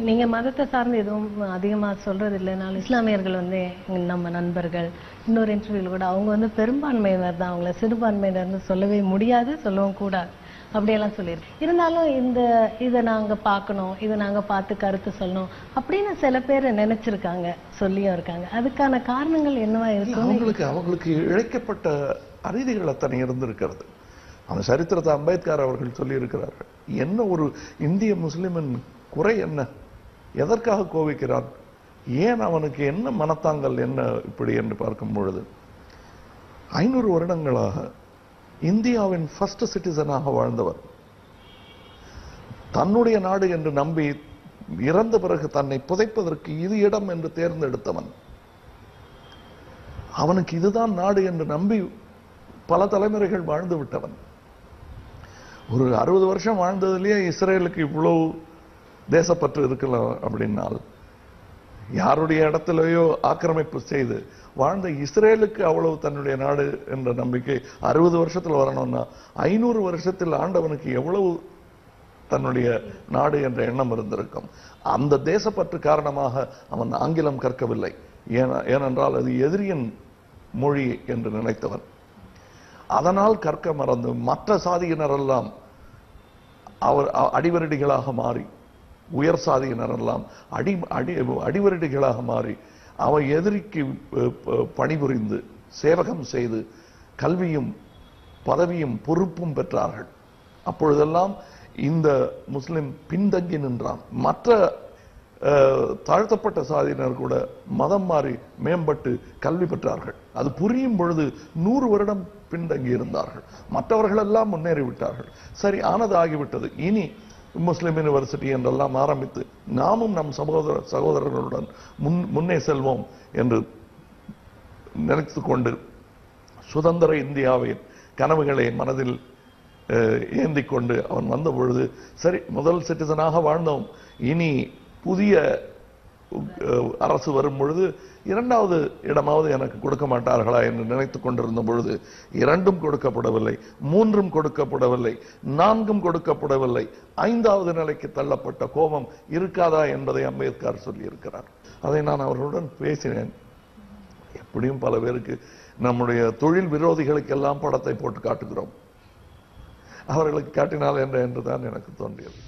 நீங்க மதத்தை சார்ந்து எதுவும் அதிகமா சொல்றது இல்லைனாலும் இஸ்லாமியர்கள் வந்து நம்ம நண்பர்கள் இன்னொரு இன்டர்வியூல கூட அவங்க வந்து பெரும்பான்மையினர் தான், அவங்கள சிறுபான்மையினர்னு சொல்லவே முடியாது, சொல்லவும் கூடாது அப்படியெல்லாம் சொல்லியிருக்கு. இருந்தாலும் இதை நாங்க பார்க்கணும், இதை நாங்க பார்த்து கருத்து சொல்லணும் அப்படின்னு சில பேர் நினைச்சிருக்காங்க, சொல்லியும் இருக்காங்க. அதுக்கான காரணங்கள் என்னவா இருக்கு? அவங்களுக்கு இழைக்கப்பட்ட அநீதிகள் அத்தனை இருந்திருக்கிறது. அந்த சரித்திரத்தை அம்பேத்கர் அவர்கள் சொல்லி இருக்கிறார்கள். என்ன ஒரு இந்திய முஸ்லிமின் குறை என்ன? எதற்காக கோவிக்கிறான்? ஏன் அவனுக்கு என்ன மனத்தாங்கள் என்ன இப்படி என்று பார்க்கும் பொழுது 500 வருடங்களாக இந்தியாவின் ஃபர்ஸ்ட் சிட்டிசனாக வாழ்ந்தவர், தன்னுடைய நாடு என்று நம்பி இறந்த பிறகு தன்னை புதைப்பதற்கு இது இடம் என்று தேர்ந்தெடுத்தவன், அவனுக்கு இதுதான் நாடு என்று நம்பி பல தலைமுறைகள் வாழ்ந்து விட்டவன், ஒரு 60 வருஷம் வாழ்ந்ததுலயே இஸ்ரேலுக்கு இவ்வளவு தேசப்பற்று இருக்கலாம் அப்படின்னால், யாருடைய இடத்திலேயோ ஆக்கிரமிப்பு செய்து வாழ்ந்த இஸ்ரேலுக்கு அவ்வளவு தன்னுடைய நாடு என்ற நம்பிக்கை 60 வருஷத்துல வரணும்னா 500 வருஷத்தில் ஆண்டவனுக்கு எவ்வளவு தன்னுடைய நாடு என்ற எண்ணம் இருந்திருக்கும். அந்த தேசப்பற்று காரணமாக அவன் ஆங்கிலம் கற்கவில்லை. ஏனென்றால் அது எதிரியின் மொழி என்று நினைத்தவன். அதனால் கற்க மறந்து மற்ற சாதியினரெல்லாம் அவர் அடிவரடிகளாக மாறி, உயர் சாதியினரெல்லாம் அடிவரடிகளாக மாறி அவன் எதிரிக்கு பணிபுரிந்து சேவகம் செய்து கல்வியும் பதவியும் பொறுப்பும் பெற்றார்கள். அப்பொழுதெல்லாம் இந்த முஸ்லிம் பின்தங்கி நின்றான். மற்ற தாழ்த்தப்பட்ட சாதியினர் கூட மதம் மாறி மேம்பட்டு கல்வி பெற்றார்கள். அது புரியும் பொழுது 100 வருடம் பின்தங்கி இருந்தார்கள். மற்றவர்கள் எல்லாம் முன்னேறிவிட்டார்கள். சரி, ஆனது ஆகிவிட்டது. இனி முஸ்லிம் யூனிவர்சிட்டி என்றெல்லாம் ஆரம்பித்து நாமும் நம் சகோதரர்களுடன் முன்னே செல்வோம் என்று நினைத்துக் கொண்டு சுதந்திர இந்தியாவின் கனவுகளை மனதில் ஏந்தி கொண்டு அவன் வந்த பொழுது, சரி, முதல் சிட்டிசனாக வாழ்ந்தோம், இனி புதிய அரசு வரும் பொழுது 2வது இடமாவது எனக்கு கொடுக்க மாட்டார்களா என்று நினைத்துக் கொண்டிருந்த பொழுது 2ம் கொடுக்கப்படவில்லை, 3ம் கொடுக்கப்படவில்லை, 4ம் கொடுக்கப்படவில்லை. 5வது நிலைக்கு தள்ளப்பட்ட கோபம் இருக்காதா என்பதை அம்பேத்கர் சொல்லியிருக்கிறார். அதை நான் அவர்களுடன் பேசினேன். எப்படியும் பல பேருக்கு நம்முடைய தொழில் விரோதிகளுக்கெல்லாம் படத்தை போட்டு காட்டுகிறோம், அவர்களுக்கு காட்டினால் என்றுதான் எனக்கு தோன்றியது.